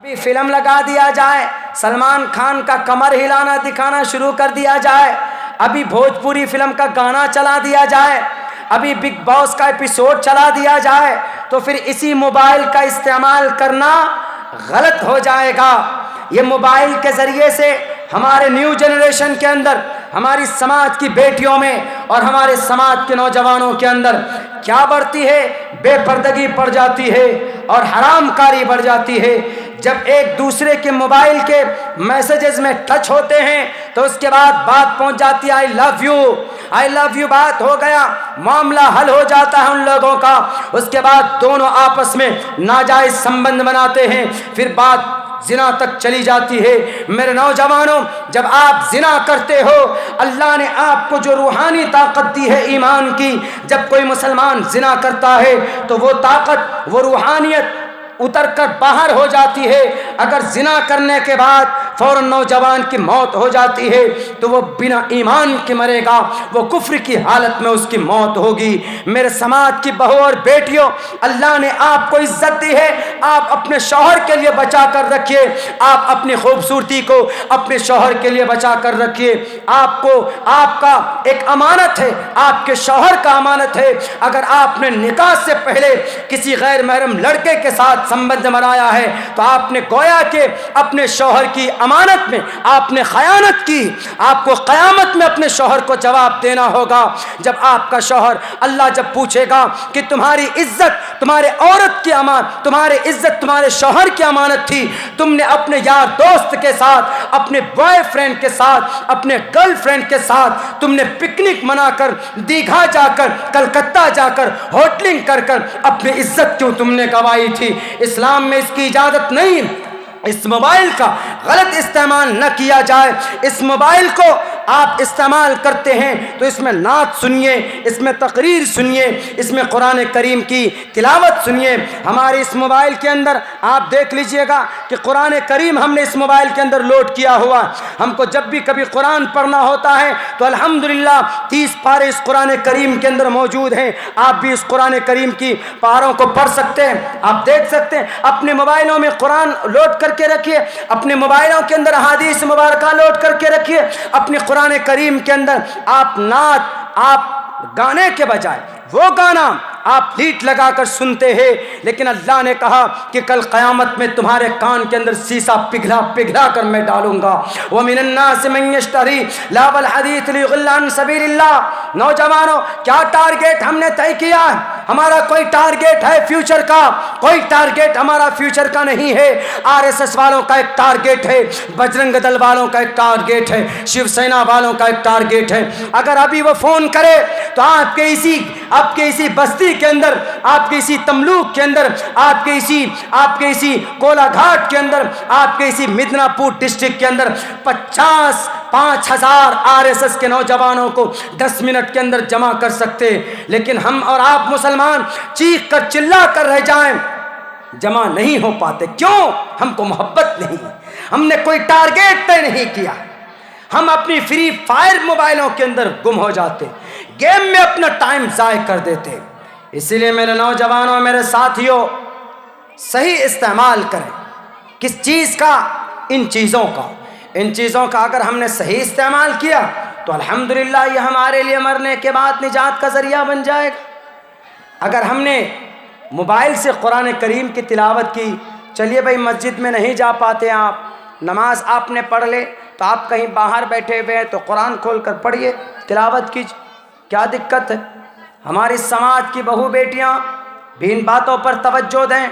بھی فلم لگا دیا جائے، سلمان خان کا کمر ہلانا دکھانا شروع کر دیا جائے، ابھی بھوجپوری فلم کا گانا چلا دیا جائے، ابھی بگ باس کا ایپیسوڈ چلا دیا جائے، تو پھر اسی موبائل کا استعمال کرنا غلط ہو جائے گا۔ یہ موبائل کے ذریعے سے ہمارے نیو جنریشن کے اندر، ہماری سماج کی بیٹیوں میں اور ہمارے سماج کے نوجوانوں کے اندر کیا بڑھتی ہے؟ بے پردگی بڑھ جاتی ہے اور حرام کاری بڑھ جاتی ہے۔ جب ایک دوسرے کے موبائل کے میسیجز میں ٹچ ہوتے ہیں تو اس کے بعد بات پہنچ جاتی ہے آئی لو یو بات ہو گیا، معاملہ حل ہو جاتا ہے ان لوگوں کا۔ اس کے بعد دونوں آپس میں ناجائز سمبند بناتے ہیں، پھر بات زنا تک چلی جاتی ہے۔ میرے نوجوانوں، جب آپ زنا کرتے ہو، اللہ نے آپ کو جو روحانی طاقت دی ہے ایمان کی، جب کوئی مسلمان زنا کرتا ہے تو وہ طاقت، وہ روحانیت اتر کر باہر ہو جاتی ہے۔ اگر زنا کرنے کے بعد فوراً نوجوان کی موت ہو جاتی ہے تو وہ بنا ایمان کے مرے گا، وہ کفر کی حالت میں اس کی موت ہوگی۔ میرے سماج کی بہو اور بیٹیوں، اللہ نے آپ کو عزت دی ہے، آپ اپنے شوہر کے لیے بچا کر رکھیے، آپ اپنی خوبصورتی کو اپنے شوہر کے لیے بچا کر رکھیے۔ آپ کو، آپ کا ایک امانت ہے، آپ کے شوہر کا امانت ہے۔ اگر آپ نے نکاح سے پہلے کسی غیر محرم لڑکے کے ساتھ سمبند بنایا ہے تو آپ نے گویا کہ اپنے شوہر کی امانت میں آپ نے خیانت کی۔ آپ کو قیامت میں اپنے شوہر کو جواب دینا ہوگا۔ جب آپ کا شوہر، اللہ جب پوچھے گا کہ تمہاری عزت تمہارے عورت کی امانت، تمہاری عزت تمہارے شوہر کی امانت تھی، تم نے اپنے یار دوست کے ساتھ، اپنے بوائے فرینڈ کے ساتھ، اپنے گرل فرینڈ کے ساتھ تم نے پکنک منا کر، دیگھا جا کر، کلکتہ جا کر، ہوٹلنگ کر کر اپنی عزت کیوں تم نے گوائی تھی؟ اسلام میں اس کی اجازت نہیں۔ اس موبائل کا غلط استعمال نہ کیا جائے۔ اس موبائل کو آپ استعمال کرتے ہیں تو اس میں نعت سنیے، اس میں تقریر سنیے، اس میں قرآن کریم کی تلاوت سنیے۔ ہمارے اس موبائل کے اندر آپ دیکھ لیجئے گا کہ قرآن کریم ہم نے اس موبائل کے اندر لوڈ کیا ہوا۔ ہم کو جب بھی کبھی قرآن پڑھنا ہوتا ہے تو الحمدللہ 30 پارے اس قرآن کریم کے اندر موجود ہیں۔ آپ بھی اس قرآن کریم کی پاروں کو پڑھ سکتے ہیں، آپ دیکھ سکتے ہیں۔ اپنے موبائلوں میں قرآن لوڈ کر کے رکھیے، اپنے موبائلوں کے اندر احادیث مبارکہ لوڈ کر کے رکھیے۔ اپنے قرآن کریم کے اندر آپ نعت، آپ گانے کے بجائے وہ گانا آپ لیٹ لگا کر سنتے ہیں، لیکن اللہ نے کہا کہ کل قیامت میں تمہارے کان کے اندر سیسا پگھلا پگھلا کر میں ڈالوں گا۔ وَمِنَ النَّاسِ مَن يَشْتَرِي لَهْوَ الْحَدِيثِ لِيُضِلَّ عَن سَبِيلِ اللَّهِ۔ نوجوانوں، کیا ٹارگیٹ ہم نے طے کیا ہے؟ ہمارا کوئی ٹارگیٹ ہے فیوچر کا؟ کوئی ٹارگیٹ ہمارا فیوچر کا نہیں ہے۔ RSS والوں کا ایک ٹارگیٹ ہے، بجرنگ دل والوں کا ایک ٹارگیٹ ہے، شیو سینا والوں کا ایک ٹارگیٹ ہے۔ اگر ابھی وہ فون کرے تو آپ کے اسی بستی کے اندر، آپ کے اسی تملوک کے اندر، آپ کے اسی کولا گھاٹ کے اندر، آپ کے اسی مدنا پور ڈسٹرکٹ کے اندر 5,000 RSS کے نوجوانوں کو 10 منٹ کے اندر جمع کر سکتے، لیکن ہم اور آپ مسلمان چیخ کر چلا کر رہ جائیں، جمع نہیں ہو پاتے۔ کیوں؟ ہم کو محبت نہیں، ہم نے کوئی ٹارگیٹ طے نہیں کیا، ہم اپنی فری فائر موبائلوں کے اندر گم ہو جاتے، گیم میں اپنا ٹائم ضائع کر دیتے۔ اسی لیے میرے نوجوانوں، میرے ساتھیوں، صحیح استعمال کریں۔ کس چیز کا؟ ان چیزوں کا اگر ہم نے صحیح استعمال کیا تو الحمدللہ یہ ہمارے لیے مرنے کے بعد نجات کا ذریعہ بن جائے گا۔ اگر ہم نے موبائل سے قرآن کریم کی تلاوت کی، چلیے بھائی مسجد میں نہیں جا پاتے آپ، نماز آپ نے پڑھ لے تو آپ کہیں باہر بیٹھے ہوئے ہیں تو قرآن کھول کر پڑھیے، تلاوت کیجیے، کیا دقت ہے؟ ہماری سماج کی بہو بیٹیاں بھی ان باتوں پر توجہ دیں،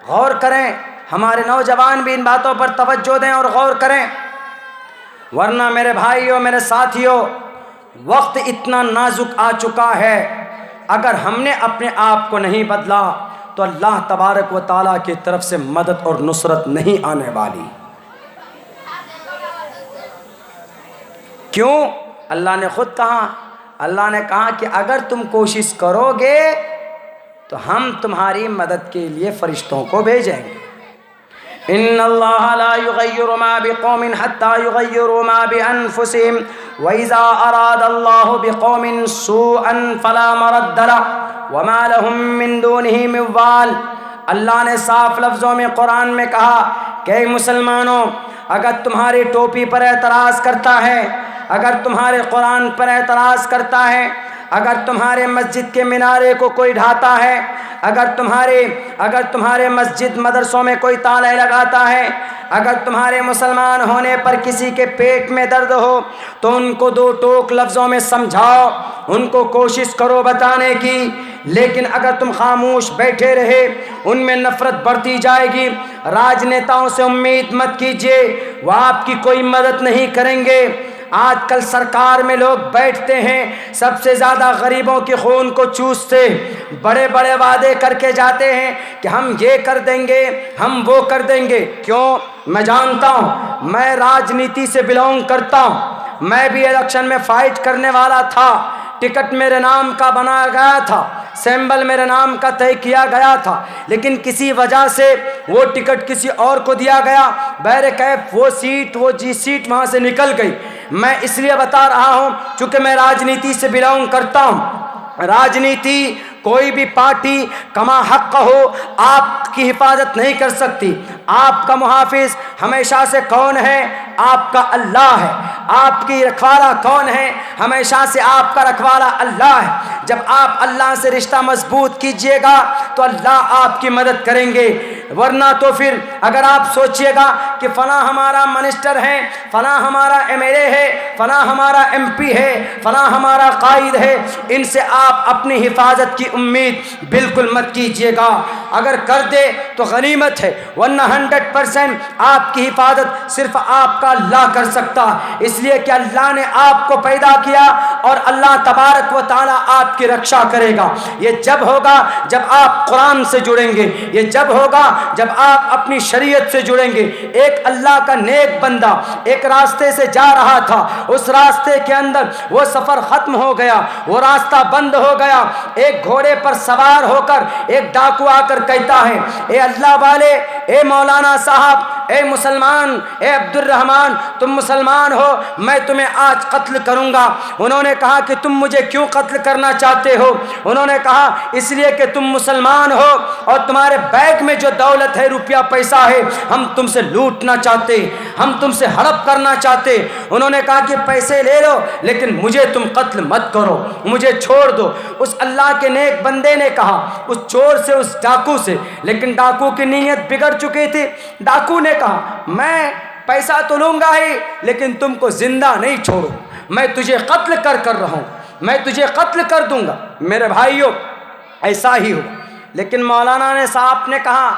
غور کریں، ہمارے نوجوان بھی ان باتوں پر توجہ دیں اور غور کریں، ورنہ میرے بھائیوں، میرے ساتھیوں، وقت اتنا نازک آ چکا ہے، اگر ہم نے اپنے آپ کو نہیں بدلا تو اللہ تبارک و تعالیٰ کی طرف سے مدد اور نصرت نہیں آنے والی۔ کیوں؟ اللہ نے خود کہا، اللہ نے کہا کہ اگر تم کوشش کرو گے تو ہم تمہاری مدد کے لیے فرشتوں کو بھیجیں گے۔ ان اللہ لا یغیر ما بقوم حتی یغیروا ما بانفسهم واذا اراد اللہ بقوم سوءا فلا مرد له وما لهم من دونه من وال۔ اللہ نے صاف لفظوں میں قرآن میں کہا کہ اے مسلمانوں، اگر تمہاری ٹوپی پر اعتراض کرتا ہے، اگر تمہارے قرآن پر اعتراض کرتا ہے، اگر تمہارے مسجد کے مینارے کو کوئی ڈھاتا ہے، اگر تمہارے مسجد مدرسوں میں کوئی تالے لگاتا ہے، اگر تمہارے مسلمان ہونے پر کسی کے پیٹ میں درد ہو تو ان کو دو ٹوک لفظوں میں سمجھاؤ، ان کو کوشش کرو بتانے کی۔ لیکن اگر تم خاموش بیٹھے رہے ان میں نفرت بڑھتی جائے گی۔ راجنیتاؤں سے امید مت کیجیے، وہ آپ کی کوئی مدد نہیں کریں گے۔ آج کل سرکار میں لوگ بیٹھتے ہیں، سب سے زیادہ غریبوں کے خون کو چوستے، بڑے بڑے وعدے کر کے جاتے ہیں کہ ہم یہ کر دیں گے، ہم وہ کر دیں گے۔ کیوں؟ میں جانتا ہوں، میں راجنیتی سے بلونگ کرتا ہوں، میں بھی الیکشن میں فائٹ کرنے والا تھا، ٹکٹ میرے نام کا بنایا گیا تھا، سیمبل میرے نام کا طے کیا گیا تھا، لیکن کسی وجہ سے وہ ٹکٹ کسی اور کو دیا گیا، بہرکیف وہ سیٹ وہاں سے نکل گئی۔ میں اس لیے بتا رہا ہوں چونکہ میں راجنیتی سے بلونگ کرتا ہوں۔ راجنیتی کوئی بھی پارٹی کما حق ہو آپ کی حفاظت نہیں کر سکتی۔ آپ کا محافظ ہمیشہ سے کون ہے؟ آپ کا اللہ ہے۔ آپ کی رکھوالا کون ہے؟ ہمیشہ سے آپ کا رکھوالا اللہ ہے۔ جب آپ اللہ سے رشتہ مضبوط کیجئے گا تو اللہ آپ کی مدد کریں گے، ورنہ تو پھر اگر آپ سوچئے گا کہ فلاں ہمارا منسٹر ہے، فلاں ہمارا ایم ایل اے ہے، فلاں ہمارا ایم پی ہے، فلاں ہمارا قائد ہے، ان سے آپ اپنی حفاظت کی امید بالکل مت کیجئے گا۔ اگر کر دے تو غنیمت ہے، ورنہ 100% آپ کی حفاظت صرف آپ کا اللہ کر سکتا، اس لیے کہ اللہ نے آپ کو پیدا کیا اور اللہ تبارک و تعالی آپ کی رکشا کرے گا۔ یہ جب ہوگا جب آپ قرآن سے جڑیں گے، یہ جب ہوگا جب آپ اپنی شریعت سے جڑیں گے۔ ایک اللہ کا نیک بندہ ایک راستے سے جا رہا تھا، اس راستے کے اندر وہ سفر ختم ہو گیا، وہ راستہ بند ہو گیا۔ ایک گھوڑے پر سوار ہو کر ایک ڈاکو آ کر کہتا ہے، اے اللہ والے، اے مولانا صاحب، اے مسلمان، اے عبد الرحمان، تم مسلمان ہو، میں تمہیں آج قتل کروں گا۔ انہوں نے کہا کہ تم مجھے کیوں قتل کرنا چاہتے ہو؟ انہوں نے کہا اس لیے کہ تم مسلمان ہو اور تمہارے بیگ میں جو دولت ہے، روپیہ پیسہ ہے، ہم تم سے لوٹنا چاہتے، ہم تم سے ہڑپ کرنا چاہتے۔ انہوں نے کہا کہ پیسے لے لو لیکن مجھے تم قتل مت کرو، مجھے چھوڑ دو۔ اس اللہ کے نیک بندے نے کہا اس چور سے، اس ڈاکو سے، لیکن ڈاکو کی نیت بگڑ چکی تھی۔ ڈاکو نے کہا میں پیسہ تو لوں گا ہی لیکن تم کو زندہ نہیں چھوڑوں، میں تجھے قتل کر رہا ہوں، میں تجھے قتل کر دوں گا۔ میرے بھائیوں ایسا ہی ہو، لیکن مولانا نے صاحب نے کہا،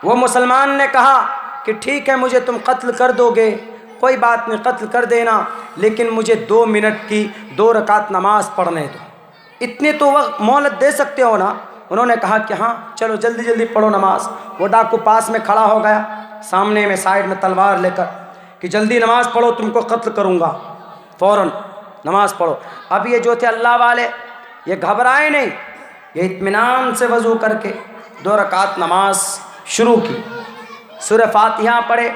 وہ مسلمان نے کہا کہ ٹھیک ہے مجھے تم قتل کر دو گے، کوئی بات نہیں، قتل کر دینا، لیکن مجھے 2 منٹ کی 2 رکعت نماز پڑھنے دو۔ اتنے تو وقت مہلت دے سکتے ہو نا؟ انہوں نے کہا کہ ہاں چلو جلدی جلدی پڑھو نماز۔ وہ ڈاکو پاس میں کھڑا ہو گیا، سامنے میں سائیڈ میں تلوار لے کر کہ جلدی نماز پڑھو، تم کو قتل کروں گا، فوراً نماز پڑھو۔ اب یہ جو تھے اللہ والے یہ گھبرائے نہیں، یہ اطمینان سے وضو کر کے 2 رکعت نماز شروع کی، سورہ فاتحہ پڑھے،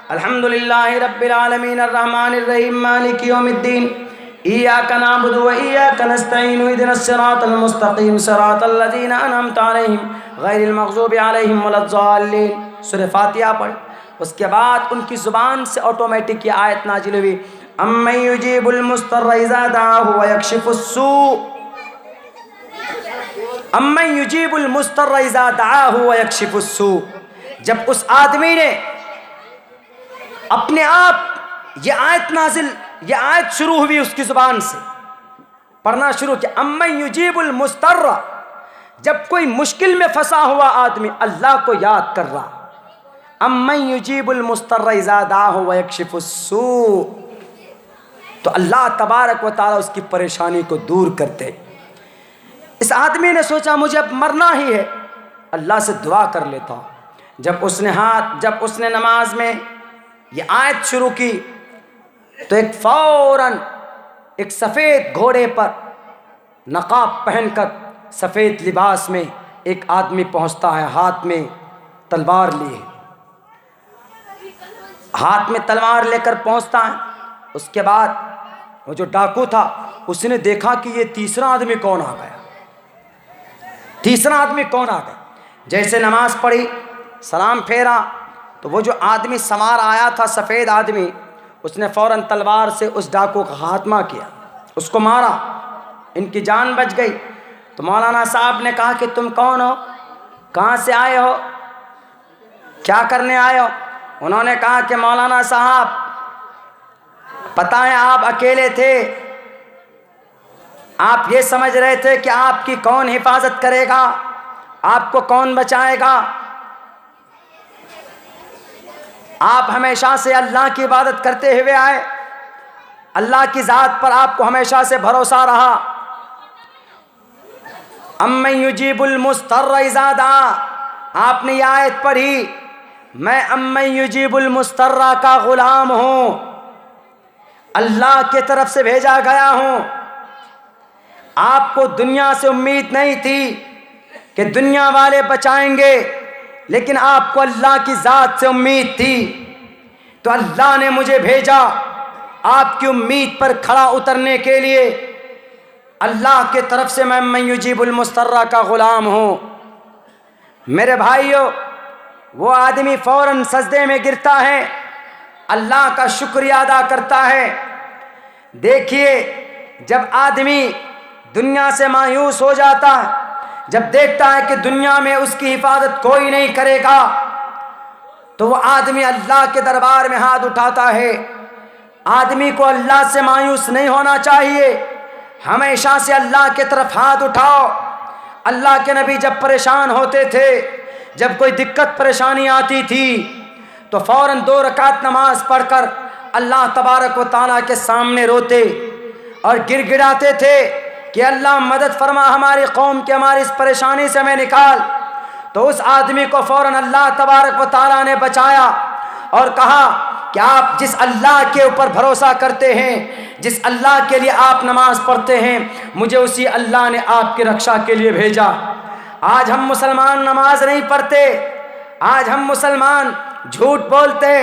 الحمدللہ رب العالمین الرحمن الرحیم مالک یوم الدین ایاک نعبد و ایاک نستعین اہدنا الصراط المستقیم صراط الذین انعمت علیہم غیر المغضوب علیہم ولا الضالین۔ سورہ فاتحہ پڑھے، اس کے بعد ان کی زبان سے آٹومیٹک یہ آیت نازل ہوئی، امن یجیب المضطر اذا دعاہ ویکشف السوء، امن یجیب المضطر اذا دعاہ ویکشف السوء۔ جب اس آدمی نے اپنے آپ یہ آیت شروع ہوئی اس کی زبان سے، پڑھنا شروع کیا، امن یجیب المضطر، جب کوئی مشکل میں پھنسا ہوا آدمی اللہ کو یاد کر رہا، امن یجیب المضطر اذا دعاہ ویکشف السوء، تو اللہ تبارک و تعالی اس کی پریشانی کو دور کرتے۔ اس آدمی نے سوچا مجھے اب مرنا ہی ہے، اللہ سے دعا کر لیتا ہوں۔ جب اس نے نماز میں یہ آیت شروع کی تو فوراً ایک سفید گھوڑے پر نقاب پہن کر سفید لباس میں ایک آدمی پہنچتا ہے، ہاتھ میں تلوار لیے، ہاتھ میں تلوار لے کر پہنچتا ہے۔ اس کے بعد وہ جو ڈاکو تھا اس نے دیکھا کہ یہ تیسرا آدمی کون آ گیا، تیسرا آدمی کون آ گیا۔ جیسے نماز پڑھی، سلام پھیرا تو وہ جو آدمی سوار آیا تھا سفید آدمی، اس نے فوراً تلوار سے اس ڈاکو کا خاتمہ کیا، اس کو مارا، ان کی جان بچ گئی۔ تو مولانا صاحب نے کہا کہ تم کون ہو، کہاں سے آئے ہو، کیا کرنے آئے ہو؟ انہوں نے کہا کہ مولانا صاحب پتہ ہے آپ اکیلے تھے، آپ یہ سمجھ رہے تھے کہ آپ کی کون حفاظت کرے گا، آپ کو کون بچائے گا، آپ ہمیشہ سے اللہ کی عبادت کرتے ہوئے آئے، اللہ کی ذات پر آپ کو ہمیشہ سے بھروسہ رہا۔ امن یجیب المضطر اذا دعا، آپ نے یہ آیت پڑھی، میں امن یجیب المضطر کا غلام ہوں، اللہ کی طرف سے بھیجا گیا ہوں۔ آپ کو دنیا سے امید نہیں تھی کہ دنیا والے بچائیں گے، لیکن آپ کو اللہ کی ذات سے امید تھی، تو اللہ نے مجھے بھیجا آپ کی امید پر کھڑا اترنے کے لیے۔ اللہ کے طرف سے میں من یجیب المضطر کا غلام ہوں۔ میرے بھائیو، وہ آدمی فوراً سجدے میں گرتا ہے، اللہ کا شکریہ ادا کرتا ہے۔ دیکھیے، جب آدمی دنیا سے مایوس ہو جاتا ہے، جب دیکھتا ہے کہ دنیا میں اس کی حفاظت کوئی نہیں کرے گا، تو وہ آدمی اللہ کے دربار میں ہاتھ اٹھاتا ہے۔ آدمی کو اللہ سے مایوس نہیں ہونا چاہیے، ہمیشہ سے اللہ کے طرف ہاتھ اٹھاؤ۔ اللہ کے نبی جب پریشان ہوتے تھے، جب کوئی دقت پریشانی آتی تھی، تو فوراً 2 رکعت نماز پڑھ کر اللہ تبارک و تعالیٰ کے سامنے روتے اور گر گڑاتے تھے کہ اللہ مدد فرما، ہماری قوم کی ہماری اس پریشانی سے ہمیں نکال۔ تو اس آدمی کو فوراً اللہ تبارک و تعالیٰ نے بچایا اور کہا کہ آپ جس اللہ کے اوپر بھروسہ کرتے ہیں، جس اللہ کے لیے آپ نماز پڑھتے ہیں، مجھے اسی اللہ نے آپ کی رکشا کے لیے بھیجا۔ آج ہم مسلمان نماز نہیں پڑھتے، آج ہم مسلمان جھوٹ بولتے،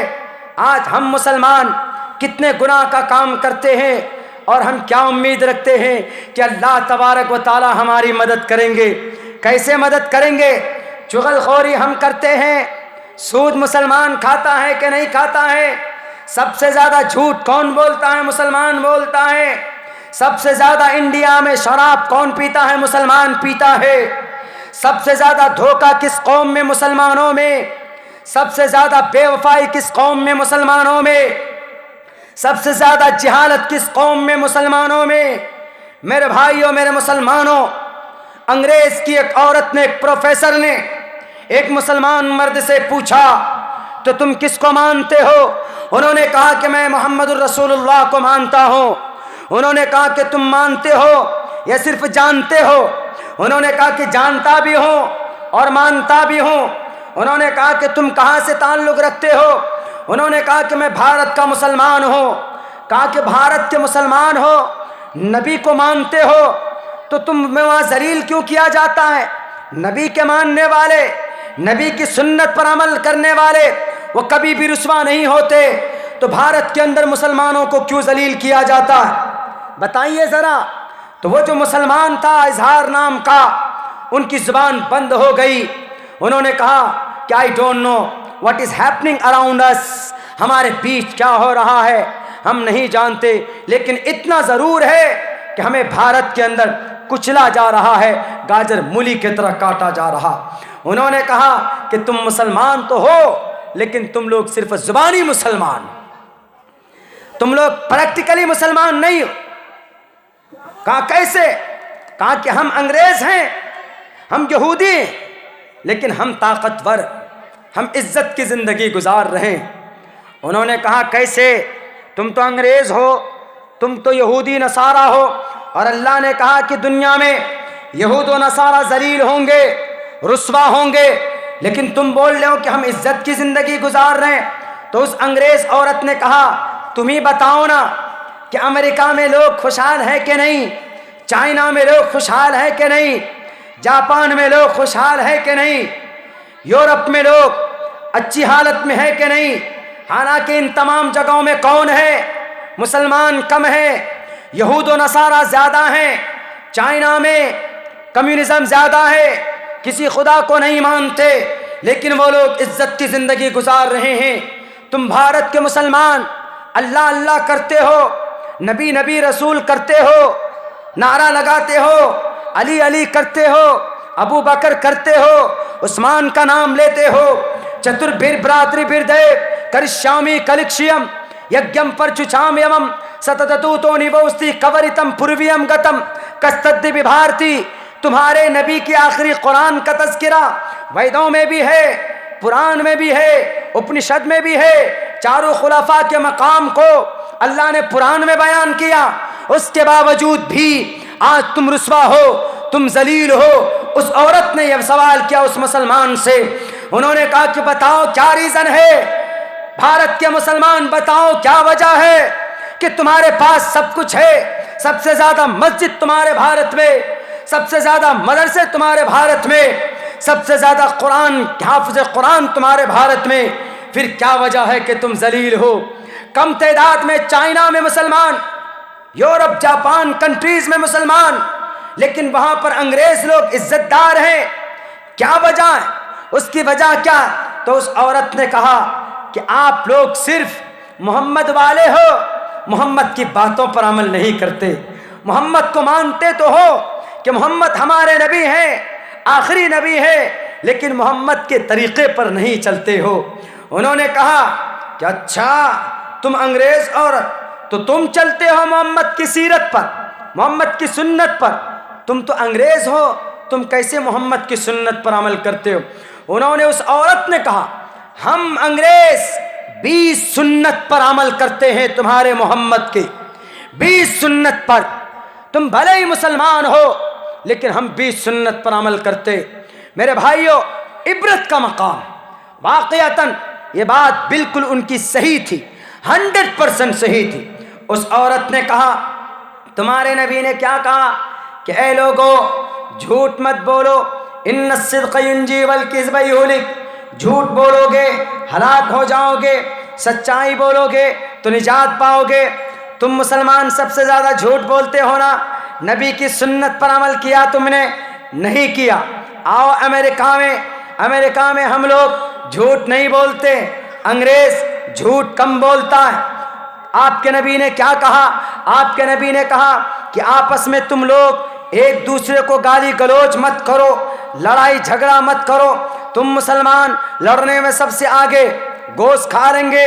آج ہم مسلمان کتنے گناہ کا کام کرتے ہیں، اور ہم کیا امید رکھتے ہیں کہ اللہ تبارک و تعالی ہماری مدد کریں گے؟ کیسے مدد کریں گے؟ چغل خوری ہم کرتے ہیں۔ سود مسلمان کھاتا ہے کہ نہیں کھاتا ہے؟ سب سے زیادہ جھوٹ کون بولتا ہے؟ مسلمان بولتا ہے۔ سب سے زیادہ انڈیا میں شراب کون پیتا ہے؟ مسلمان پیتا ہے۔ سب سے زیادہ دھوکہ کس قوم میں؟ مسلمانوں میں۔ سب سے زیادہ بے وفائی کس قوم میں؟ مسلمانوں میں۔ سب سے زیادہ جہالت کس قوم میں؟ مسلمانوں میں۔ میرے بھائیوں، میرے مسلمانوں، انگریز کی ایک عورت نے، ایک پروفیسر نے ایک مسلمان مرد سے پوچھا تو تم کس کو مانتے ہو؟ انہوں نے کہا کہ میں محمد الرسول اللہ کو مانتا ہوں۔ انہوں نے کہا کہ تم مانتے ہو یا صرف جانتے ہو؟ انہوں نے کہا کہ جانتا بھی ہوں اور مانتا بھی ہوں۔ انہوں نے کہا کہ تم کہاں سے تعلق رکھتے ہو؟ انہوں نے کہا کہ میں بھارت کا مسلمان ہوں۔ کہا کہ بھارت کے مسلمان ہو، نبی کو مانتے ہو، تو تم میں وہاں ذلیل کیوں کیا جاتا ہے؟ نبی کے ماننے والے، نبی کی سنت پر عمل کرنے والے، وہ کبھی بھی رسوا نہیں ہوتے، تو بھارت کے اندر مسلمانوں کو کیوں ذلیل کیا جاتا ہے؟ بتائیے ذرا۔ تو وہ جو مسلمان تھا اظہار نام کا، ان کی زبان بند ہو گئی۔ انہوں نے کہا کہ I don't know what is happening around us، ہمارے بیچ کیا ہو رہا ہے ہم نہیں جانتے، لیکن اتنا ضرور ہے کہ ہمیں بھارت کے اندر کچلا جا رہا ہے، گاجر مولی کی طرح کاٹا جا رہا۔ انہوں نے کہا کہ تم مسلمان تو ہو، لیکن تم لوگ صرف زبانی مسلمان، تم لوگ پریکٹیکلی مسلمان نہیں ہو۔ کہا کیسے؟ کہا کہ ہم انگریز ہیں، ہم یہودی ہیں، لیکن ہم طاقتور، ہم عزت کی زندگی گزار رہے ہیں۔ انہوں نے کہا کیسے؟ تم تو انگریز ہو، تم تو یہودی نصارہ ہو، اور اللہ نے کہا کہ دنیا میں یہود و نصارہ ذلیل ہوں گے، رسوا ہوں گے، لیکن تم بول رہے ہو کہ ہم عزت کی زندگی گزار رہے ہیں۔ تو اس انگریز عورت نے کہا تم ہی بتاؤ نا کہ امریکہ میں لوگ خوشحال ہیں کہ نہیں، چائنا میں لوگ خوشحال ہیں کہ نہیں، جاپان میں لوگ خوشحال ہیں کہ نہیں، یورپ میں لوگ اچھی حالت میں ہے کہ نہیں؟ حالانکہ ان تمام جگہوں میں کون ہے؟ مسلمان کم ہیں، یہود و نصارہ زیادہ ہیں، چائنا میں کمیونزم زیادہ ہے، کسی خدا کو نہیں مانتے، لیکن وہ لوگ عزت کی زندگی گزار رہے ہیں. تم بھارت کے مسلمان اللہ اللہ کرتے ہو، نبی نبی رسول کرتے ہو، نعرہ لگاتے ہو، علی علی کرتے ہو، ابو بکر کرتے ہو، عثمان کا نام لیتے ہو. چتربھیر براتری بردیو کرشامی کلکشیم یجم پرچوچام یمم ستتتوتو نیوستی کوریتم پورویم گتم کستدی بھارتی. تمہارے نبی کی آخری قرآن کا تذکرہ ویدوں میں بھی ہے، قرآن میں بھی ہے، اپنشد میں بھی ہے. چاروں خلفاء کے مقام کو اللہ نے قرآن میں بیان کیا. اس کے باوجود بھی آج تم رسوا ہو، تم ذلیل ہو. اس عورت نے یہ سوال کیا اس مسلمان سے، انہوں نے کہا کہ بتاؤ کیا ریزن ہے، بھارت کے مسلمان بتاؤ کیا وجہ ہے کہ تمہارے پاس سب کچھ ہے، سب سے زیادہ مسجد تمہارے بھارت میں، سب سے زیادہ مدرسے تمہارے بھارت میں، سب سے زیادہ قرآن حافظ قرآن تمہارے بھارت میں، پھر کیا وجہ ہے کہ تم ذلیل ہو؟ کم تعداد میں چائنا میں مسلمان، یورپ جاپان کنٹریز میں مسلمان، لیکن وہاں پر انگریز لوگ عزت دار ہیں. کیا وجہ ہے؟ اس کی وجہ کیا؟ تو اس عورت نے کہا کہ آپ لوگ صرف محمد والے ہو، محمد کی باتوں پر عمل نہیں کرتے. محمد کو مانتے تو ہو کہ محمد ہمارے نبی ہیں، آخری نبی ہے، لیکن محمد کے طریقے پر نہیں چلتے ہو. انہوں نے کہا کہ اچھا تم انگریز عورت تو تم چلتے ہو محمد کی سیرت پر، محمد کی سنت پر، تم تو انگریز ہو، تم کیسے محمد کی سنت پر عمل کرتے ہو؟ انہوں نے، اس عورت نے کہا ہم انگریز 20 سنت پر عمل کرتے ہیں تمہارے محمد کے، 20 سنت پر. تم بھلے ہی مسلمان ہو لیکن ہم 20 سنت پر عمل کرتے. میرے بھائیوں، عبرت کا مقام، واقعتاً یہ بات بالکل ان کی صحیح تھی، 100% صحیح تھی. اس عورت نے کہا تمہارے نبی نے کیا کہا کہ اے لوگو جھوٹ مت بولو، ان الصدق ینجی والکذب یہلک. جھوٹ بولو گے ہلاک ہو جاؤ گے، سچائی بولو گے تو نجات پاؤ گے. تم مسلمان سب سے زیادہ جھوٹ بولتے ہو نا، نبی کی سنت پر عمل کیا تم نے؟ نہیں کیا. آؤ امریکہ میں ہم لوگ جھوٹ نہیں بولتے، انگریز جھوٹ کم بولتا ہے. آپ کے نبی نے کیا کہا؟ آپ کے نبی نے کہا کہ آپس میں تم لوگ ایک دوسرے کو گالی گلوچ مت کرو، لڑائی جھگڑا مت کرو. تم مسلمان لڑنے میں سب سے آگے، گوشت کھا لیں گے،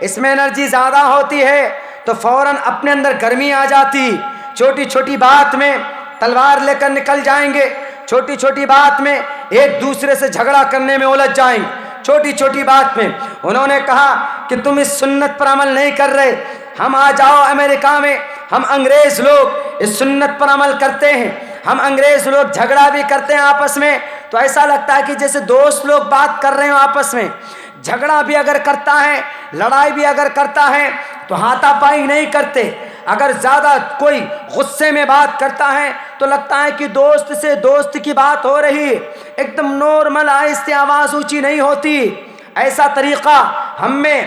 اس میں انرجی زیادہ ہوتی ہے تو فوراً اپنے اندر گرمی آ جاتی. چھوٹی چھوٹی بات میں تلوار لے کر نکل جائیں گے، چھوٹی چھوٹی بات میں ایک دوسرے سے جھگڑا کرنے میں الجھ جائیں گے، چھوٹی چھوٹی بات میں. انہوں نے کہا کہ تم اس سنت پر عمل نہیں کر رہے. ہم آ جاؤ امریکہ میں، ہم انگریز لوگ اس سنت پر عمل کرتے ہیں. ہم انگریز لوگ جھگڑا بھی کرتے ہیں آپس میں تو ایسا لگتا ہے کہ جیسے دوست لوگ بات کر رہے ہیں آپس میں. جھگڑا بھی اگر کرتا ہے، لڑائی بھی اگر کرتا ہے تو ہاتھا پائی نہیں کرتے. اگر زیادہ کوئی غصے میں بات کرتا ہے تو لگتا ہے کہ دوست سے دوست کی بات ہو رہی ہے، ایک دم نارمل آہستہ، آواز اونچی نہیں ہوتی. ایسا طریقہ ہم میں.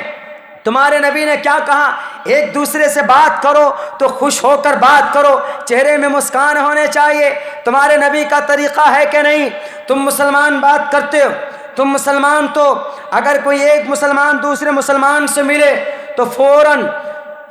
تمہارے نبی نے کیا کہا؟ ایک دوسرے سے بات کرو تو خوش ہو کر بات کرو، چہرے میں مسکان ہونے چاہیے. تمہارے نبی کا طریقہ ہے کہ نہیں؟ تم مسلمان بات کرتے ہو، تم مسلمان تو اگر کوئی ایک مسلمان دوسرے مسلمان سے ملے تو فوراً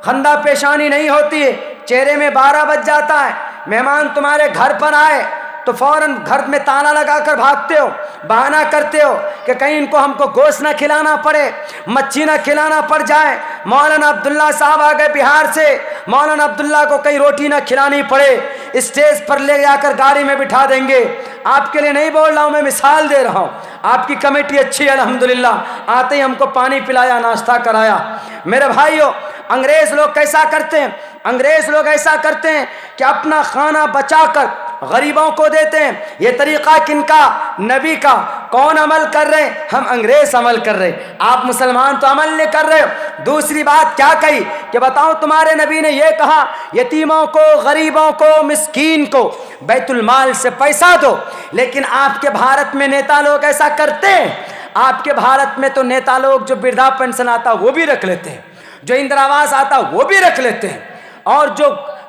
خندہ پیشانی نہیں ہوتی ہے، چہرے میں 12 بج جاتا ہے. مہمان تمہارے گھر پر آئے تو فوراً گھر میں تالا لگا کر بھاگتے ہو، بہانہ کرتے ہو کہ کہیں ان کو ہم کو گوشت نہ کھلانا پڑے، مچھی نہ کھلانا پڑ جائے. مولانا عبداللہ صاحب آ گئے بہار سے، مولانا عبداللہ کو کہیں روٹی نہ کھلانی پڑے، اسٹیج پر لے جا کر گاڑی میں بٹھا دیں گے. آپ کے لیے نہیں بول رہا ہوں، میں مثال دے رہا ہوں. آپ کی کمیٹی اچھی ہے الحمدللہ، آتے ہی ہم کو پانی پلایا، ناشتہ کرایا. میرے بھائیوں، انگریز لوگ کیسا کرتے ہیں؟ انگریز لوگ ایسا کرتے ہیں کہ اپنا کھانا بچا کر غریبوں کو دیتے ہیں. یہ طریقہ کن کا؟ نبی کا. کون عمل کر رہے ہیں؟ ہم انگریز عمل کر رہے ہیں. آپ مسلمان تو عمل نہیں کر رہے ہو. دوسری بات کیا کہی کہ بتاؤ تمہارے نبی نے یہ کہا یتیموں کو، غریبوں کو، مسکین کو بیت المال سے پیسہ دو. لیکن آپ کے بھارت میں نیتا لوگ ایسا کرتے ہیں. آپ کے بھارت میں تو نیتا لوگ جو بردھا پینشن آتا وہ بھی رکھ لیتے ہیں، جو اندرا آواس آتا وہ بھی رکھ لیتے ہیں، اور جو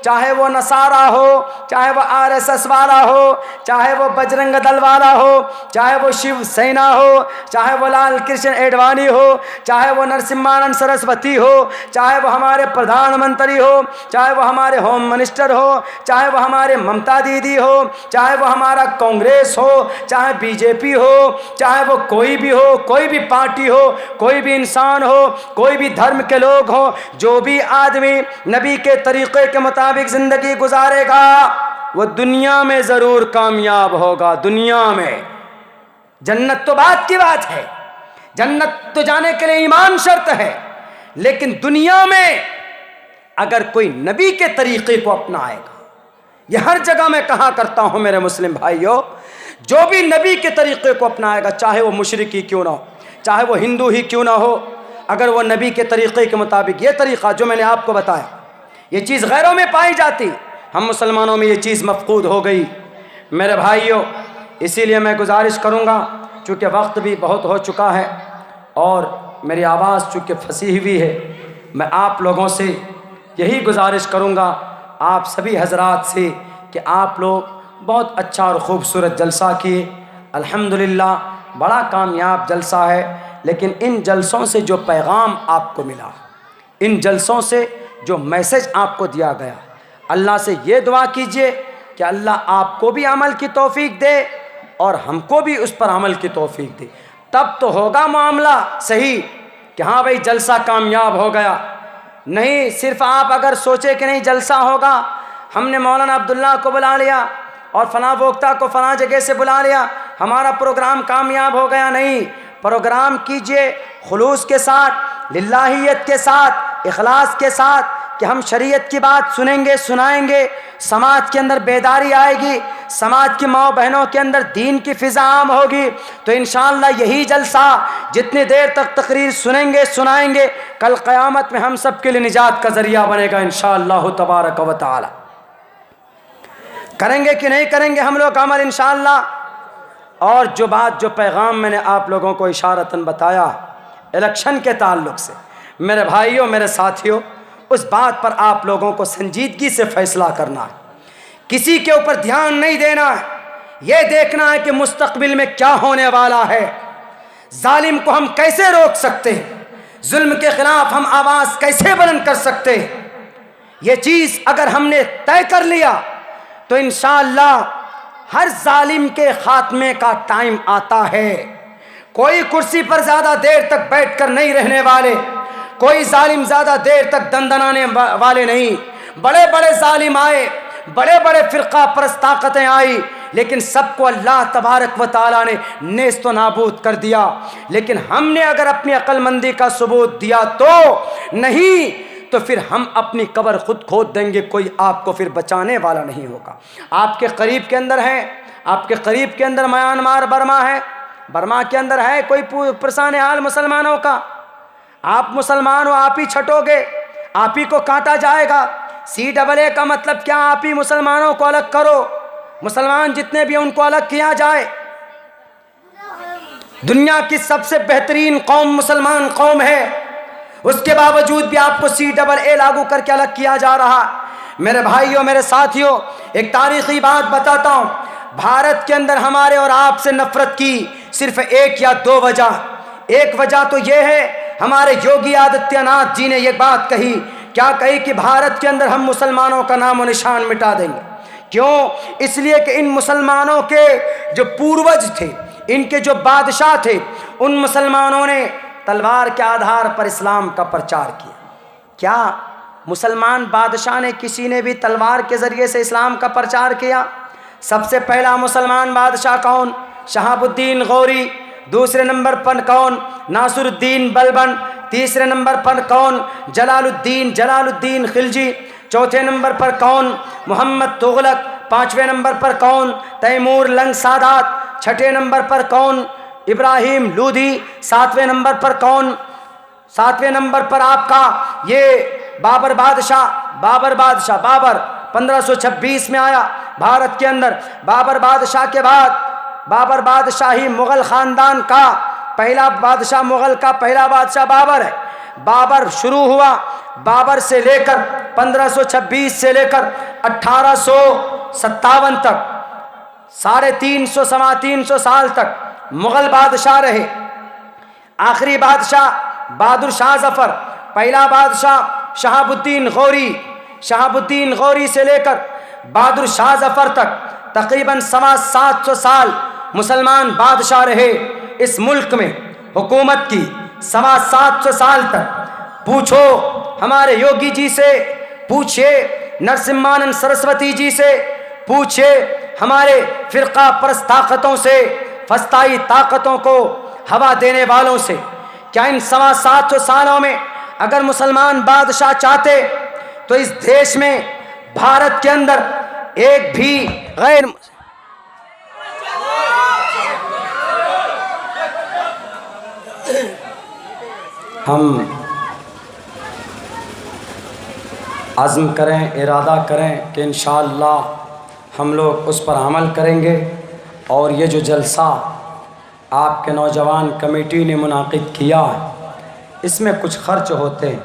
چاہے وہ نصارہ ہو، چاہے وہ RSS والا ہو، چاہے وہ بجرنگ دل والا ہو، چاہے وہ شیو سینا ہو، چاہے وہ لال کرشن اڈوانی ہو، چاہے وہ نرسمہانند سرسوتی ہو، چاہے وہ ہمارے پردھان منتری ہو، چاہے وہ ہمارے ہوم منسٹر ہو، چاہے وہ ہمارے ممتا دیدی ہو، چاہے وہ ہمارا کانگریس ہو، چاہے BJP ہو، چاہے وہ کوئی بھی ہو، کوئی بھی پارٹی ہو، کوئی بھی انسان ہو، کوئی بھی دھرم کے لوگ ہوں، جو بھی آدمی نبی کے طریقے کے مطابق زندگی گزارے گا وہ دنیا میں ضرور کامیاب ہوگا۔ دنیا میں جنت تو بات کی بات ہے، جنت تو جانے کے لیے ایمان شرط ہے، لیکن دنیا میں اگر کوئی نبی کے طریقے کو اپنائے گا، یہ ہر جگہ میں کہا کرتا ہوں میرے مسلم بھائیوں، جو بھی نبی کے طریقے کو اپنائے گا، چاہے وہ مشرک ہی کیوں نہ ہو، چاہے وہ ہندو ہی کیوں نہ ہو، اگر وہ نبی کے طریقے کے مطابق، یہ طریقہ جو میں نے آپ کو بتایا، یہ چیز غیروں میں پائی جاتی، ہم مسلمانوں میں یہ چیز مفقود ہو گئی۔ میرے بھائیوں، اسی لیے میں گزارش کروں گا، چونکہ وقت بھی بہت ہو چکا ہے اور میری آواز چونکہ پھنسی ہوئی ہے، میں آپ لوگوں سے یہی گزارش کروں گا، آپ سبھی حضرات سے، کہ آپ لوگ بہت اچھا اور خوبصورت جلسہ کیے، الحمدللہ بڑا کامیاب جلسہ ہے، لیکن ان جلسوں سے جو پیغام آپ کو ملا، ان جلسوں سے جو میسج آپ کو دیا گیا، اللہ سے یہ دعا کیجئے کہ اللہ آپ کو بھی عمل کی توفیق دے اور ہم کو بھی اس پر عمل کی توفیق دے، تب تو ہوگا معاملہ صحیح کہ ہاں بھائی جلسہ کامیاب ہو گیا۔ نہیں صرف آپ اگر سوچے کہ نہیں جلسہ ہوگا، ہم نے مولانا عبداللہ کو بلا لیا اور فلاں وقتہ کو فلاں جگہ سے بلا لیا، ہمارا پروگرام کامیاب ہو گیا، نہیں، پروگرام کیجئے خلوص کے ساتھ، للہیت کے ساتھ، اخلاص کے ساتھ، کہ ہم شریعت کی بات سنیں گے، سنائیں گے، سماج کے اندر بیداری آئے گی، سماج کی ماں بہنوں کے اندر دین کی فضا عام ہوگی، تو انشاءاللہ یہی جلسہ جتنی دیر تک تقریر سنیں گے، سنائیں گے، کل قیامت میں ہم سب کے لیے نجات کا ذریعہ بنے گا انشاءاللہ تبارک و تعالی۔ کریں گے کہ نہیں کریں گے ہم لوگ عمل انشاءاللہ؟ اور جو پیغام میں نے آپ لوگوں کو اشارتاً بتایا الیکشن کے تعلق سے، میرے بھائیوں، میرے ساتھیوں، اس بات پر آپ لوگوں کو سنجیدگی سے فیصلہ کرنا ہے، کسی کے اوپر دھیان نہیں دینا ہے، یہ دیکھنا ہے کہ مستقبل میں کیا ہونے والا ہے، ظالم کو ہم کیسے روک سکتے ہیں، ظلم کے خلاف ہم آواز کیسے بلند کر سکتے ہیں۔ یہ چیز اگر ہم نے طے کر لیا تو انشاءاللہ ہر ظالم کے خاتمے کا ٹائم آتا ہے۔ کوئی کرسی پر زیادہ دیر تک بیٹھ کر نہیں رہنے والے، کوئی ظالم زیادہ دیر تک دندنانے والے نہیں۔ بڑے بڑے ظالم آئے، بڑے بڑے فرقہ پرست طاقتیں آئی، لیکن سب کو اللہ تبارک و تعالیٰ نے نیست و نابود کر دیا۔ لیکن ہم نے اگر اپنی عقل مندی کا ثبوت دیا تو نہیں، تو پھر ہم اپنی قبر خود کھود دیں گے، کوئی آپ کو پھر بچانے والا نہیں ہوگا۔ آپ کے قریب کے اندر ہے، آپ کے قریب کے اندر میانمار برما ہے، برما کے اندر ہے کوئی پرسان حال مسلمانوں کا، آپ مسلمان ہو، آپ ہی چھٹو گے، آپ ہی کو کاٹا جائے گا۔ CAA کا مطلب کیا؟ آپ ہی مسلمانوں کو الگ کرو، مسلمان جتنے بھی ان کو الگ کیا جائے۔ دنیا کی سب سے بہترین قوم مسلمان قوم ہے، اس کے باوجود بھی آپ کو CAA لاگو کر کے الگ کیا جا رہا۔ میرے بھائیوں، میرے ساتھیوں، ایک تاریخی بات بتاتا ہوں، بھارت کے اندر ہمارے اور آپ سے نفرت کی صرف ایک یا دو وجہ۔ ایک وجہ تو یہ ہے، ہمارے یوگی آدتیہ ناتھ جی نے یہ بات کہی، کیا کہی کہ بھارت کے اندر ہم مسلمانوں کا نام و نشان مٹا دیں گے۔ کیوں؟ اس لیے کہ ان مسلمانوں کے جو پوروج تھے، ان کے جو بادشاہ تھے، ان مسلمانوں نے تلوار کے آدھار پر اسلام کا پرچار کیا۔ کیا مسلمان بادشاہ نے کسی نے بھی تلوار کے ذریعے سے اسلام کا پرچار کیا؟ سب سے پہلا مسلمان بادشاہ کون؟ شہاب الدین غوری۔ دوسرے نمبر پر کون؟ ناصر الدین بلبن۔ تیسرے نمبر پر کون؟ جلال الدین خلجی۔ چوتھے نمبر پر کون؟ محمد تغلق۔ پانچویں نمبر پر کون؟ تیمور لنگ سادات۔ چھٹے نمبر پر کون؟ ابراہیم لودھی۔ ساتویں نمبر پر کون؟ ساتویں نمبر پر آپ کا یہ بابر بادشاہ۔ بابر 1526 میں آیا بھارت کے اندر۔ بابر بادشاہ کے بعد، بابر بادشاہی مغل خاندان کا پہلا بادشاہ، مغل کا پہلا بادشاہ بابر ہے۔ بابر شروع ہوا، بابر سے لے کر 1526 سے لے کر 1857 تک 350 سوا 300 سال تک مغل بادشاہ رہے۔ آخری بادشاہ بہادر شاہ ظفر، پہلا بادشاہ شہاب الدین غوری سے لے کر بہادر شاہ ظفر تک تقریباً سوا 700 سال مسلمان بادشاہ رہے اس ملک میں، حکومت کی سوا 700 سال تک۔ پوچھو ہمارے یوگی جی سے، پوچھئے نرسمہانند سرسوتی جی سے، پوچھئے ہمارے فرقہ پرست طاقتوں سے، فسطائی طاقتوں کو ہوا دینے والوں سے، کیا ان سوا 700 سالوں میں اگر مسلمان بادشاہ چاہتے تو اس دیش میں بھارت کے اندر ایک بھی غیر ہم عزم کریں، ارادہ کریں کہ انشاءاللہ ہم لوگ اس پر عمل کریں گے، اور یہ جو جلسہ آپ کے نوجوان کمیٹی نے منعقد کیا ہے اس میں کچھ خرچ ہوتے ہیں،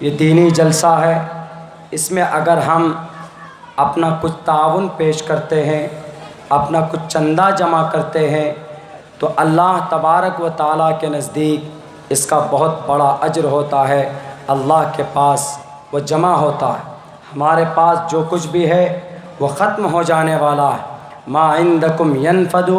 یہ دینی جلسہ ہے، اس میں اگر ہم اپنا کچھ تعاون پیش کرتے ہیں، اپنا کچھ چندہ جمع کرتے ہیں تو اللہ تبارک و تعالیٰ کے نزدیک اس کا بہت بڑا اجر ہوتا ہے، اللہ کے پاس وہ جمع ہوتا ہے۔ ہمارے پاس جو کچھ بھی ہے وہ ختم ہو جانے والا ہے، ما عندکم ینفد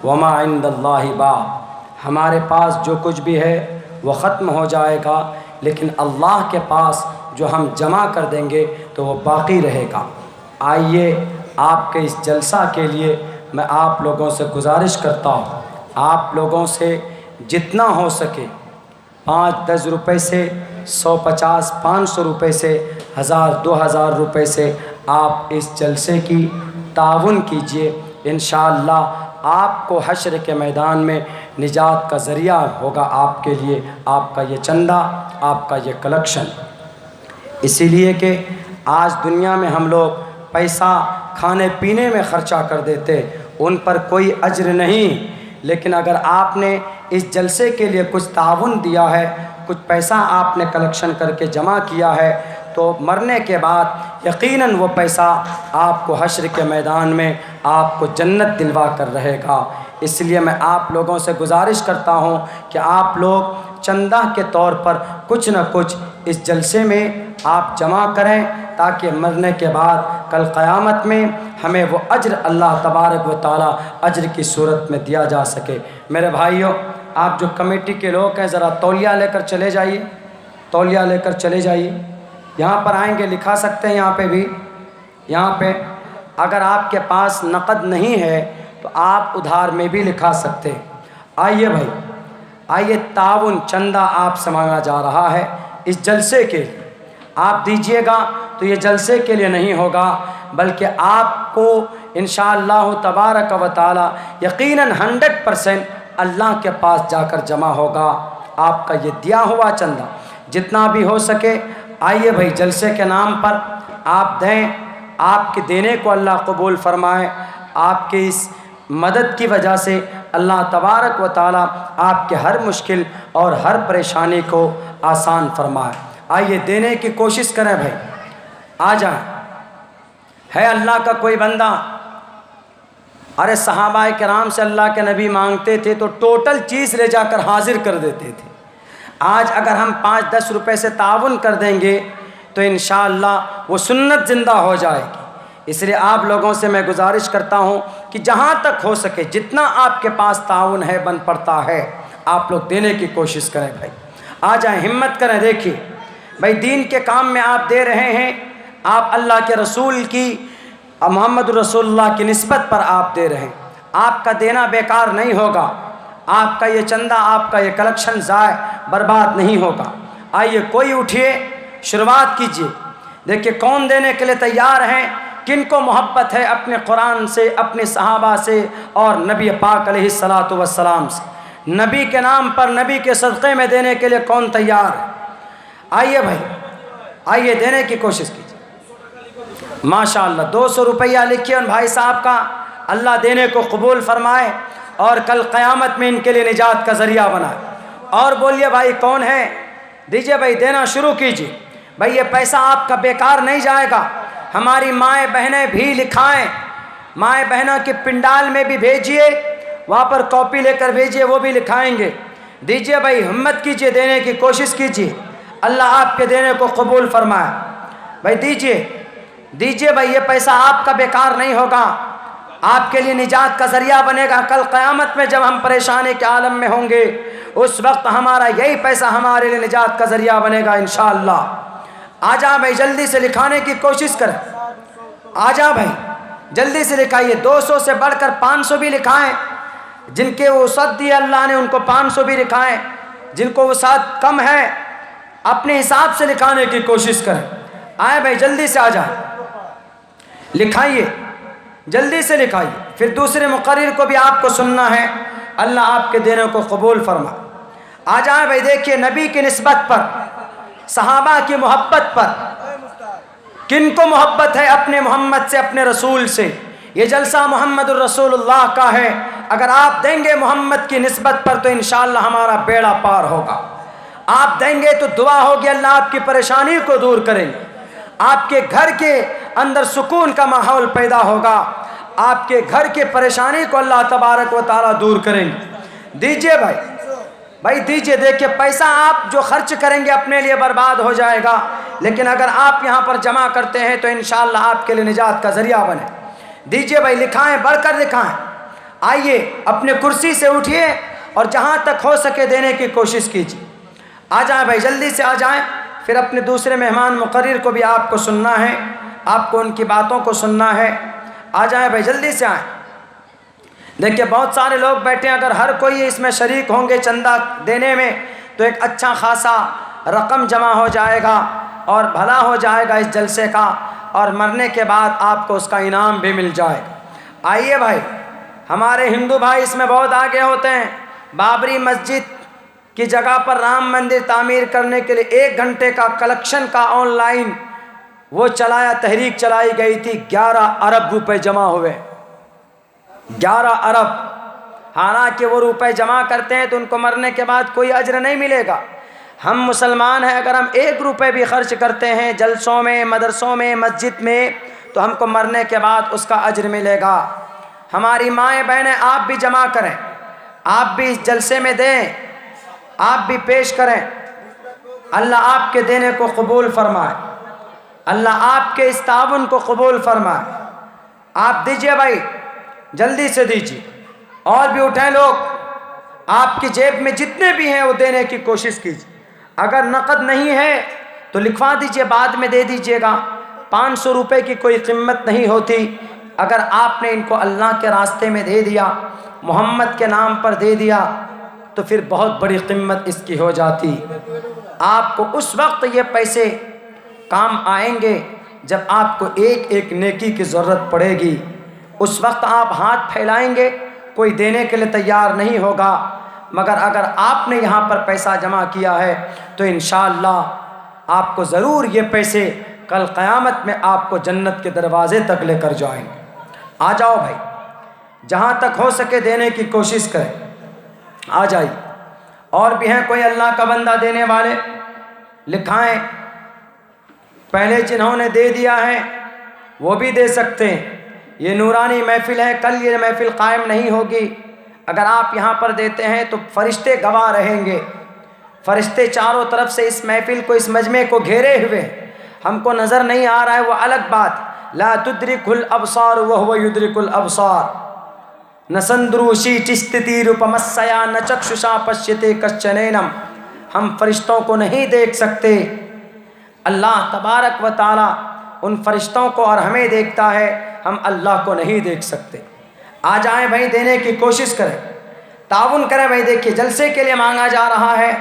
وما عند اللہ باق، ہمارے پاس جو کچھ بھی ہے وہ ختم ہو جائے گا، لیکن اللہ کے پاس جو ہم جمع کر دیں گے تو وہ باقی رہے گا۔ آئیے آپ کے اس جلسہ کے لیے میں آپ لوگوں سے گزارش کرتا ہوں، آپ لوگوں سے جتنا ہو سکے 5-10 روپے سے 150 500 روپے سے 1000 2000 روپے سے آپ اس جلسے کی تعاون کیجئے، انشاءاللہ آپ کو حشر کے میدان میں نجات کا ذریعہ ہوگا آپ کے لیے، آپ کا یہ چندہ، آپ کا یہ کلیکشن۔ اسی لیے کہ آج دنیا میں ہم لوگ پیسہ کھانے پینے میں خرچہ کر دیتے، ان پر کوئی اجر نہیں، لیکن اگر آپ نے اس جلسے کے لیے کچھ تعاون دیا ہے، کچھ پیسہ آپ نے کلیکشن کر کے جمع کیا ہے، تو مرنے کے بعد یقیناً وہ پیسہ آپ کو حشر کے میدان میں آپ کو جنت دلوا کر رہے گا۔ اس لیے میں آپ لوگوں سے گزارش کرتا ہوں کہ آپ لوگ چندہ کے طور پر کچھ نہ کچھ اس جلسے میں آپ جمع کریں، تاکہ مرنے کے بعد کل قیامت میں ہمیں وہ اجر اللہ تبارک و تعالیٰ اجر کی صورت میں دیا جا سکے۔ میرے بھائیوں، آپ جو کمیٹی کے لوگ ہیں ذرا تولیہ لے کر چلے جائیے، تولیہ لے کر چلے جائیے، یہاں پر آئیں گے لکھا سکتے ہیں، یہاں پہ بھی، یہاں پہ اگر آپ کے پاس نقد نہیں ہے تو آپ ادھار میں بھی لکھا سکتے ہیں۔ آئیے بھائی، آئیے، تعاون چندہ آپ سے مانگا جا رہا ہے اس جلسے کے لیے، آپ دیجئے گا تو یہ جلسے کے لیے نہیں ہوگا، بلکہ آپ کو انشاءاللہ تبارک و تعالی یقیناً 100% اللہ کے پاس جا کر جمع ہوگا آپ کا یہ دیا ہوا چندہ، جتنا بھی ہو سکے۔ آئیے بھائی، جلسے کے نام پر آپ دیں، آپ کے دینے کو اللہ قبول فرمائے، آپ کی اس مدد کی وجہ سے اللہ تبارک و تعالی آپ کے ہر مشکل اور ہر پریشانی کو آسان فرمائے۔ آئیے دینے کی کوشش کریں بھائی، آ جائیں۔ ہے اللہ کا کوئی بندہ، ارے صحابہ کرام سے اللہ کے نبی مانگتے تھے تو ٹوٹل چیز لے جا کر حاضر کر دیتے تھے۔ آج اگر ہم 5-10 روپے سے تعاون کر دیں گے تو انشاءاللہ وہ سنت زندہ ہو جائے گی۔ اس لیے آپ لوگوں سے میں گزارش کرتا ہوں کہ جہاں تک ہو سکے جتنا آپ کے پاس تعاون ہے بن پڑتا ہے، آپ لوگ دینے کی کوشش کریں بھائی، آ جائیں، ہمت کریں۔ دیکھیے بھائی، دین کے کام میں آپ دے رہے ہیں، آپ اللہ کے رسول کی، محمد رسول اللہ کی نسبت پر آپ دے رہے ہیں، آپ کا دینا بیکار نہیں ہوگا، آپ کا یہ چندہ، آپ کا یہ کلیکشن ضائع برباد نہیں ہوگا۔ آئیے کوئی اٹھیے، شروعات کیجیے، دیکھیے کون دینے کے لیے تیار ہیں، کن کو محبت ہے اپنے قرآن سے، اپنے صحابہ سے اور نبی پاک علیہ الصلاۃ والسلام سے، نبی کے نام پر، نبی کے صدقے میں دینے کے لیے کون تیار ہے؟ آئیے بھائی، آئیے دینے کی کوشش کیجیے۔ ماشاءاللہ 200 روپیہ لکھیے ان بھائی صاحب کا، اللہ دینے کو قبول فرمائے اور کل قیامت میں ان کے لیے نجات کا ذریعہ بنائے۔ اور بولیے بھائی کون ہے دیجئے بھائی، دینا شروع کیجیے بھائی، یہ پیسہ آپ کا بیکار نہیں جائے گا۔ ہماری مائیں بہنیں بھی لکھائیں، مائیں بہنوں کے پنڈال میں بھی بھیجیے، وہاں پر کاپی لے کر بھیجیے، وہ بھی لکھائیں گے۔ دیجئے بھائی، ہمت کیجیے، دینے کی کوشش کیجیے، اللہ آپ کے دینے کو قبول فرمائے۔ بھائی دیجئے بھائی، یہ پیسہ آپ کا بیکار نہیں ہوگا، آپ کے لیے نجات کا ذریعہ بنے گا۔ کل قیامت میں جب ہم پریشانی کے عالم میں ہوں گے، اس وقت ہمارا یہی پیسہ ہمارے لیے نجات کا ذریعہ بنے گا انشاءاللہ۔ آ جا بھائی، جلدی سے لکھانے کی کوشش کریں، آ جا بھائی جلدی سے لکھائیے۔ 200 سے بڑھ کر 500 بھی لکھائیں، جن کے وسعت دی اللہ نے ان کو 500 بھی لکھائیں، جن کو وسعت کم ہے اپنے حساب سے لکھانے کی کوشش کریں۔ آئے بھائی، جلدی سے آ جائیں، لکھائیے، جلدی سے لکھائیے، پھر دوسرے مقرر کو بھی آپ کو سننا ہے، اللہ آپ کے دینے کو قبول فرمائے۔ آ جائیں بھائی، دیکھیے نبی کی نسبت پر، صحابہ کی محبت پر، کن کو محبت ہے اپنے محمد سے، اپنے رسول سے؟ یہ جلسہ محمد الرسول اللہ کا ہے، اگر آپ دیں گے محمد کی نسبت پر تو انشاءاللہ ہمارا بیڑا پار ہوگا۔ آپ دیں گے تو دعا ہوگی، اللہ آپ کی پریشانی کو دور کریں گے، آپ کے گھر کے اندر سکون کا ماحول پیدا ہوگا، آپ کے گھر کے پریشانی کو اللہ تبارک و تعالیٰ دور کریں گے۔ دیجئے بھائی دیجئے، دیکھیے پیسہ آپ جو خرچ کریں گے اپنے لیے برباد ہو جائے گا، لیکن اگر آپ یہاں پر جمع کرتے ہیں تو انشاءاللہ آپ کے لیے نجات کا ذریعہ بنے۔ دیجئے بھائی، لکھائیں، بڑھ کر لکھائیں۔ آئیے اپنے کرسی سے اٹھیے اور جہاں تک ہو سکے دینے کی کوشش کیجیے۔ آ جائیں بھائی، جلدی سے آ جائیں، پھر اپنے دوسرے مہمان مقرر کو بھی آپ کو سننا ہے، آپ کو ان کی باتوں کو سننا ہے۔ آ جائیں بھائی، جلدی سے آئیں۔ دیکھیے بہت سارے لوگ بیٹھے ہیں، اگر ہر کوئی اس میں شریک ہوں گے چندہ دینے میں تو ایک اچھا خاصا رقم جمع ہو جائے گا اور بھلا ہو جائے گا اس جلسے کا، اور مرنے کے بعد آپ کو اس کا انعام بھی مل جائے گا۔ آئیے بھائی، ہمارے ہندو بھائی اس میں بہت آگے ہوتے ہیں۔ بابری مسجد کی جگہ پر رام مندر تعمیر کرنے کے لیے 1 گھنٹے کا کلیکشن کا آن لائن وہ تحریک چلائی گئی تھی، 11 ارب روپے جمع ہوئے، 11 ارب۔ حالانکہ وہ روپے جمع کرتے ہیں تو ان کو مرنے کے بعد کوئی اجر نہیں ملے گا۔ ہم مسلمان ہیں، اگر ہم 1 روپے بھی خرچ کرتے ہیں جلسوں میں، مدرسوں میں، مسجد میں، تو ہم کو مرنے کے بعد اس کا اجر ملے گا۔ ہماری مائیں بہنیں، آپ بھی جمع کریں، آپ بھی اس جلسے میں دیں، آپ بھی پیش کریں، اللہ آپ کے دینے کو قبول فرمائے، اللہ آپ کے اس تعاون کو قبول فرمائے۔ آپ دیجئے بھائی، جلدی سے دیجئے، اور بھی اٹھیں لوگ، آپ کی جیب میں جتنے بھی ہیں وہ دینے کی کوشش کیجیے۔ اگر نقد نہیں ہے تو لکھوا دیجئے، بعد میں دے دیجئے گا، 500 روپے کی کوئی قیمت نہیں ہوتی۔ اگر آپ نے ان کو اللہ کے راستے میں دے دیا، محمد کے نام پر دے دیا، تو پھر بہت بڑی قیمت اس کی ہو جاتی۔ آپ کو اس وقت یہ پیسے کام آئیں گے جب آپ کو ایک ایک نیکی کی ضرورت پڑے گی، اس وقت آپ ہاتھ پھیلائیں گے، کوئی دینے کے لیے تیار نہیں ہوگا، مگر اگر آپ نے یہاں پر پیسہ جمع کیا ہے تو انشاءاللہ آپ کو ضرور یہ پیسے کل قیامت میں آپ کو جنت کے دروازے تک لے کر جائیں گے۔ آ جاؤ بھائی، جہاں تک ہو سکے دینے کی کوشش کریں، آ جائیے۔ اور بھی ہیں کوئی اللہ کا بندہ دینے والے؟ لکھائیں، پہلے جنہوں نے دے دیا ہے وہ بھی دے سکتے ہیں۔ یہ نورانی محفل ہے، کل یہ محفل قائم نہیں ہوگی، اگر آپ یہاں پر دیتے ہیں تو فرشتے گواہ رہیں گے، فرشتے چاروں طرف سے اس محفل کو، اس مجمع کو گھیرے ہوئے، ہم کو نظر نہیں آ رہا ہے وہ الگ بات، لا تدرک الابصار وهو يدرك الابصار، نہ سندروشی چستتی روپمسیا نہ چکششا پشیتے کشچنینم، ہم فرشتوں کو نہیں دیکھ سکتے، اللہ تبارک و تعالی ان فرشتوں کو اور ہمیں دیکھتا ہے، ہم اللہ کو نہیں دیکھ سکتے۔ آ جائیں بھائی، دینے کی کوشش کریں، تعاون کریں بھائی۔ دیکھیے جلسے کے لیے مانگا جا رہا ہے،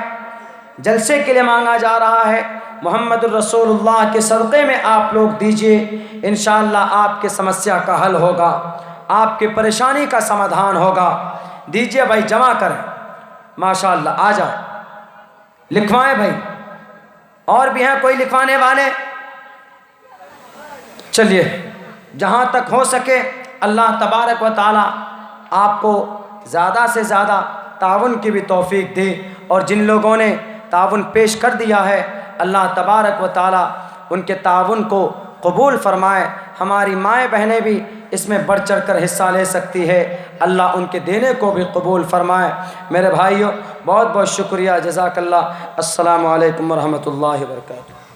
جلسے کے لیے مانگا جا رہا ہے، محمد الرسول اللہ کے صدقے میں آپ لوگ دیجئے، انشاءاللہ آپ کے سمسیا کا حل ہوگا، آپ کی پریشانی کا سمادھان ہوگا۔ دیجئے بھائی، جمع کریں، ماشاءاللہ آ جائیں، لکھوائیں بھائی۔ اور بھی ہیں کوئی لکھوانے والے؟ چلیے، جہاں تک ہو سکے اللہ تبارک و تعالی آپ کو زیادہ سے زیادہ تعاون کی بھی توفیق دے، اور جن لوگوں نے تعاون پیش کر دیا ہے، اللہ تبارک و تعالی ان کے تعاون کو قبول فرمائے۔ ہماری مائیں بہنیں بھی اس میں بڑھ چڑھ کر حصہ لے سکتی ہے، اللہ ان کے دینے کو بھی قبول فرمائے۔ میرے بھائیوں بہت بہت شکریہ، جزاک اللہ۔ السلام علیکم ورحمۃ اللہ وبرکاتہ۔